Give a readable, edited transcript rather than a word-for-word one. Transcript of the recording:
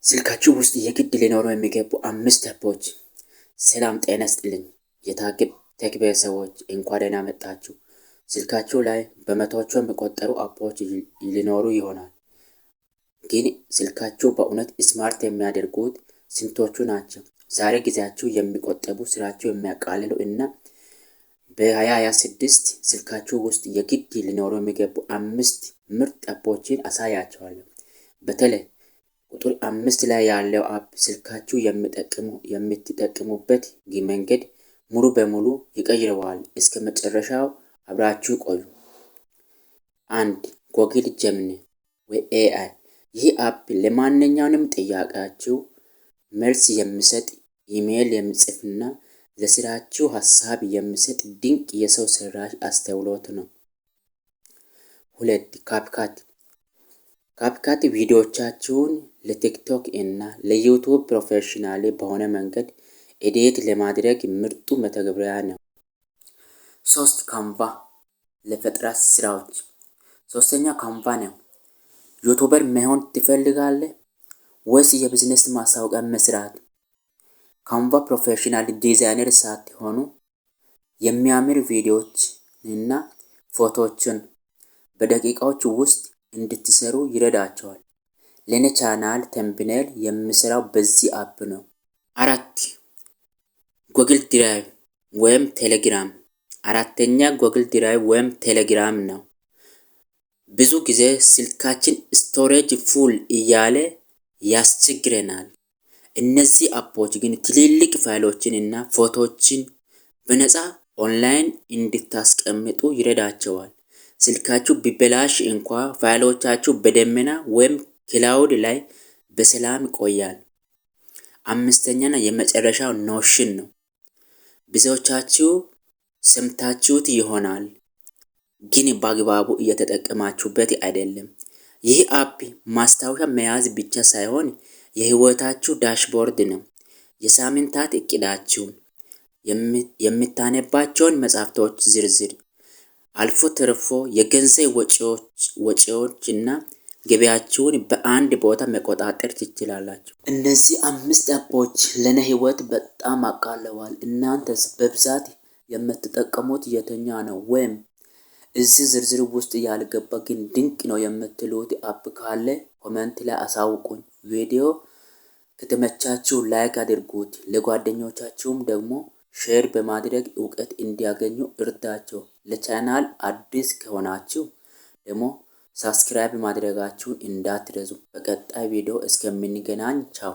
ስልካችሁ ውስጥ የግድ ሊኖሩ የሚገቡ 5 አፖች። ሰላም ጤና ይስጥልኝ የታግብ ቴክ ቤተሰቦች እንኳን ደህና መጣችሁ። ስልካችሁ ላይ በመቶዎች የሚቆጠሩ አፖች ሊኖሩ ይሆናል። ግን ስልካችሁ በእውነት ስማርት የሚያደርጉት ስንቶቹ ናቸው? ዛሬ ጊዜያችሁ የሚቆጠቡ ስራችሁ የሚያቃልሉ እና በ2026 ስልካችሁ ውስጥ የግድ ሊኖሩ የሚገቡ 5 ምርጥ አፖችን አሳያችኋለሁ። በተለይ ቁጥር 5 ላይ ያለው አፕ ስልካችሁ የምትጠቀሙበት መንገድ ሙሉ በሙሉ ይቀይረዋል። እስከ መጨረሻው አብራችሁ ቆዩ። 1. ጎግል ጀሚኒ ወይ ኤአይ። ይህ አፕ ለማንኛውም ጥያቄያችሁ መልስ የሚሰጥ፣ ኢሜል የሚጽፍና ለስራችሁ ሀሳብ የሚሰጥ ድንቅ የሰው ሰራሽ አስተውሎት ነው። 2. ካፕካት ቪዲዮዎቻችሁን ለቲክቶክ እና ለዩቲዩብ ፕሮፌሽናል በሆነ መንገድ ኤዲት ለማድረግ ምርጡ መተግበሪያ ነው። 3. ካንቫ ለፈጠራ ስራዎች። ሶስተኛ ካንቫ ነው። ዩቲዩበር መሆን ትፈልጋለህ ወይስ የቢዝነስ ማስታወቂያ መስራት? ካንቫ ፕሮፌሽናል ዲዛይነር ሳትሆኑ የሚያምር ቪዲዮዎች እና ፎቶዎችን በደቂቃዎች ውስጥ እንድትሰሩ ይረዳቸዋል። ለኔ ቻናል ተምብኔል የምሰራው በዚህ አፕ ነው። 4. ጉግል ድራይቭ ወይም ቴሌግራም። አራተኛ ጉግል ድራይቭ ወይም ቴሌግራም ነው። ብዙ ጊዜ ስልካችን ስቶሬጅ ፉል እያለ ያስቸግረናል። እነዚህ አፖች ግን ትልልቅ ፋይሎችን እና ፎቶዎችን በነፃ ኦንላይን እንድታስቀምጡ ይረዳቸዋል። ስልካችሁ ቢበላሽ እንኳ ፋይሎቻችሁ በደመና ወይም ክላውድ ላይ በሰላም ይቆያል። 5ኛና የመጨረሻው ኖሽን ነው። ብዙዎቻችሁ ሰምታችሁት ይሆናል፣ ግን በአግባቡ እየተጠቀማችሁበት አይደለም። ይህ አፕ ማስታወሻ መያዝ ብቻ ሳይሆን የህይወታችሁ ዳሽቦርድ ነው። የሳምንታት እቅዳችሁን፣ የምታነባቸውን መጽሐፍቶች ዝርዝር፣ አልፎ ተርፎ የገንዘብ ወጪዎችና ገቢያችሁን በአንድ ቦታ መቆጣጠር ትችላላችሁ። እነዚህ 5 አፖች ለኔ ህይወት በጣም አቃለዋል። እናንተስ በብዛት የምትጠቀሙት የትኛ ነው? ወይም እዚህ ዝርዝር ውስጥ ያልገባ ግን ድንቅ ነው የምትሉት አፕ ካለ ኮሜንት ላይ አሳውቁኝ። ቪዲዮ ከተመቻችሁ ላይክ አድርጉት፣ ለጓደኞቻችሁም ደግሞ ሼር በማድረግ እውቀት እንዲያገኙ እርዳቸው። ለቻናል አዲስ ከሆናችሁ ደግሞ ሰብስክራይብ ማድረጋችሁን እንዳትረሱ። በቀጣይ ቪዲዮ እስከምንገናኝ ቻው።